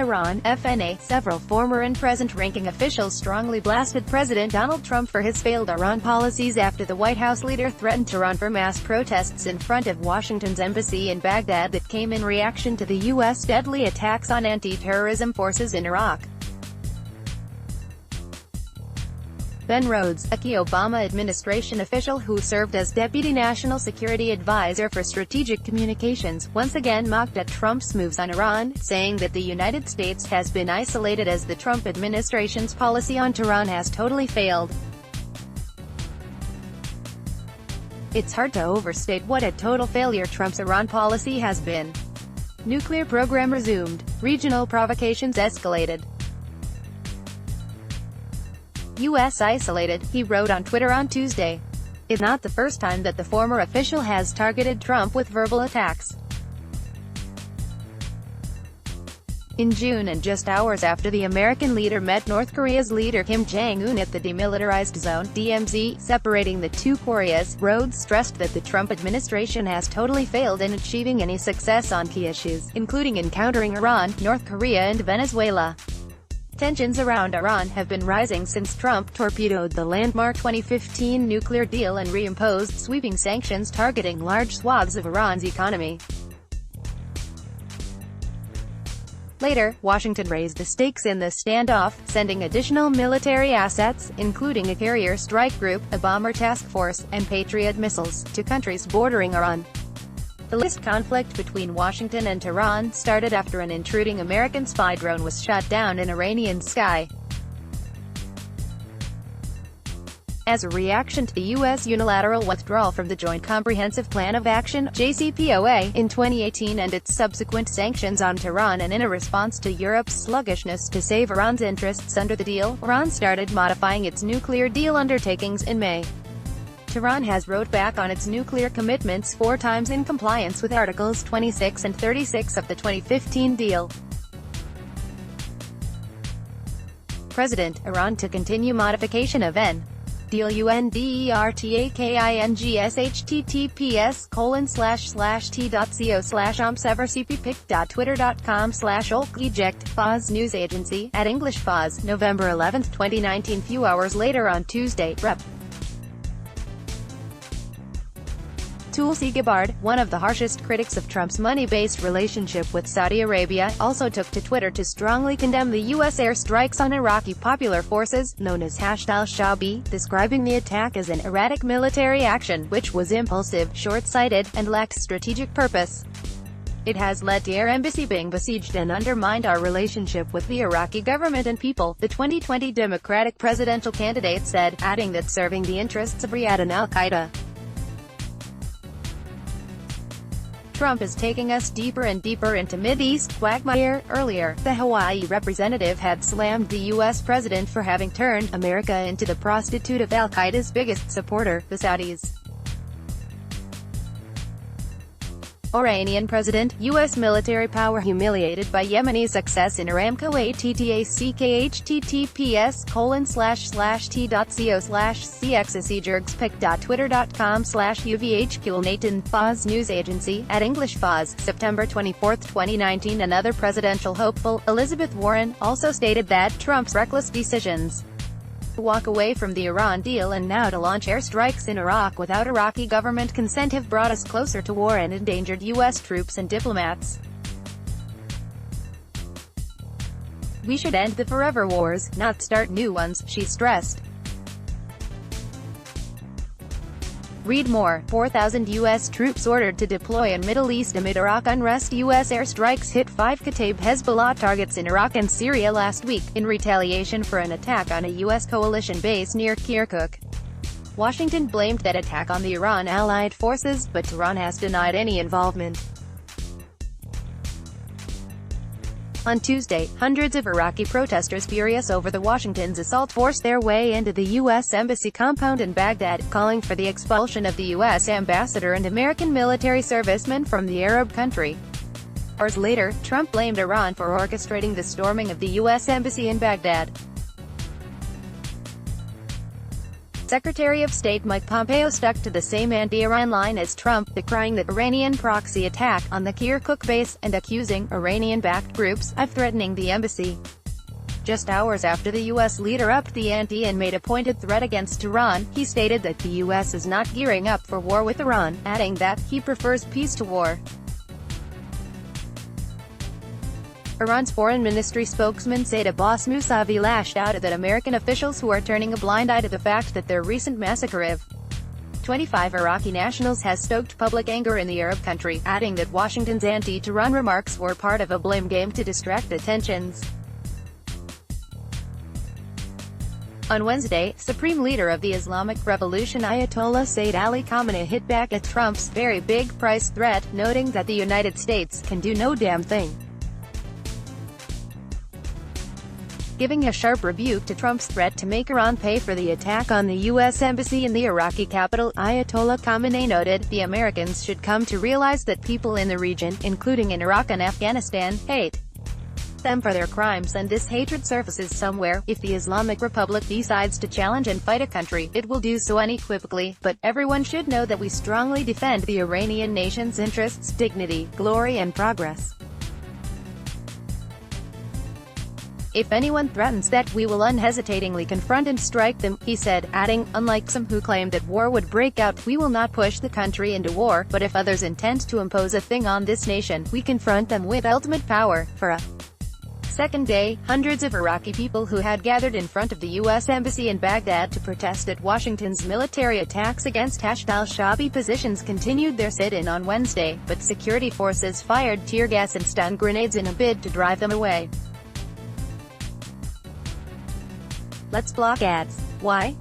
Tehran, FNA. Several former and present ranking officials strongly blasted President Donald Trump for his failed Iran policies after the White House leader threatened Tehran for mass protests in front of Washington's embassy in Baghdad that came in reaction to the U.S. deadly attacks on anti-terrorism forces in Iraq. Ben Rhodes, a key Obama administration official who served as Deputy National Security Advisor for Strategic Communications, once again mocked at Trump's moves on Iran, saying that the United States has been isolated as the Trump administration's policy on Tehran has totally failed. It's hard to overstate what a total failure Trump's Iran policy has been. Nuclear program resumed. Regional provocations escalated. U.S. isolated, he wrote on Twitter on Tuesday. It's not the first time that the former official has targeted Trump with verbal attacks. In June, and just hours after the American leader met North Korea's leader Kim Jong-un at the Demilitarized Zone (DMZ), separating the two Koreas, Rhodes stressed that the Trump administration has totally failed in achieving any success on key issues, including in countering Iran, North Korea and Venezuela. Tensions around Iran have been rising since Trump torpedoed the landmark 2015 nuclear deal and reimposed sweeping sanctions targeting large swaths of Iran's economy. Later, Washington raised the stakes in the standoff, sending additional military assets, including a carrier strike group, a bomber task force, and Patriot missiles, to countries bordering Iran. The latest conflict between Washington and Tehran started after an intruding American spy drone was shot down in Iranian sky. As a reaction to the U.S. unilateral withdrawal from the Joint Comprehensive Plan of Action (JCPOA) in 2018 and its subsequent sanctions on Tehran, and in a response to Europe's sluggishness to save Iran's interests under the deal, Iran started modifying its nuclear deal undertakings in May. Tehran has rowed back on its nuclear commitments 4 times in compliance with Articles 26 and 36 of the 2015 deal. President, Iran to continue modification of N. Deal UNDERTAKINGS https://t.co/omsevercppic.twitter.com/olk-eject. FarsNews Agency, at English Fars, November 11, 2019. Few hours later on Tuesday, Rep. Tulsi Gabbard, one of the harshest critics of Trump's money-based relationship with Saudi Arabia, also took to Twitter to strongly condemn the U.S. airstrikes on Iraqi Popular Forces, known as #al-Shabi, describing the attack as an erratic military action, which was impulsive, short-sighted, and lacked strategic purpose. It has led to our embassy being besieged and undermined our relationship with the Iraqi government and people, the 2020 Democratic presidential candidate said, adding that serving the interests of Riyadh and al-Qaeda. Trump is taking us deeper and deeper into Mideast quagmire. Earlier, the Hawaii representative had slammed the U.S. president for having turned America into the prostitute of al-Qaeda's biggest supporter, the Saudis. Iranian president, U.S. military power humiliated by Yemeni success in Aramco ATTACK https://t.co/cxsejurgspic.twitter.com/uvhql Nathan. FarsNews Agency, at English Fars, September 24, 2019. Another presidential hopeful, Elizabeth Warren, also stated that Trump's reckless decisions to walk away from the Iran deal and now to launch airstrikes in Iraq without Iraqi government consent have brought us closer to war and endangered U.S. troops and diplomats. We should end the forever wars, not start new ones, she stressed. Read more. 4,000 U.S. troops ordered to deploy in Middle East amid Iraq unrest. U.S. airstrikes hit 5 Kataib Hezbollah targets in Iraq and Syria last week, in retaliation for an attack on a U.S. coalition base near Kirkuk. Washington blamed that attack on the Iran allied forces, but Tehran has denied any involvement. On Tuesday, hundreds of Iraqi protesters furious over the Washington's assault forced their way into the U.S. Embassy compound in Baghdad, calling for the expulsion of the U.S. ambassador and American military servicemen from the Arab country. Hours later, Trump blamed Iran for orchestrating the storming of the U.S. Embassy in Baghdad. Secretary of State Mike Pompeo stuck to the same anti-Iran line as Trump, decrying the Iranian proxy attack on the Kirkuk base, and accusing Iranian-backed groups of threatening the embassy. Just hours after the U.S. leader upped the ante and made a pointed threat against Iran, he stated that the U.S. is not gearing up for war with Iran, adding that he prefers peace to war. Iran's foreign ministry spokesman Said Abbas Mousavi lashed out at American officials who are turning a blind eye to the fact that their recent massacre of 25 Iraqi nationals has stoked public anger in the Arab country, adding that Washington's anti-Tehran remarks were part of a blame game to distract attentions. On Wednesday, Supreme Leader of the Islamic Revolution Ayatollah Sayyid Ali Khamenei hit back at Trump's very big price threat, noting that the United States can do no damn thing. Giving a sharp rebuke to Trump's threat to make Iran pay for the attack on the U.S. Embassy in the Iraqi capital, Ayatollah Khamenei noted, the Americans should come to realize that people in the region, including in Iraq and Afghanistan, hate them for their crimes, and this hatred surfaces somewhere. If the Islamic Republic decides to challenge and fight a country, it will do so unequivocally, but everyone should know that we strongly defend the Iranian nation's interests, dignity, glory and progress. If anyone threatens that, we will unhesitatingly confront and strike them, he said, adding, unlike some who claim that war would break out, we will not push the country into war, but if others intend to impose a thing on this nation, we confront them with ultimate power. For a second day, hundreds of Iraqi people who had gathered in front of the U.S. Embassy in Baghdad to protest at Washington's military attacks against Hashd al-Shaabi positions continued their sit-in on Wednesday, but security forces fired tear gas and stun grenades in a bid to drive them away. Let's block ads. Why?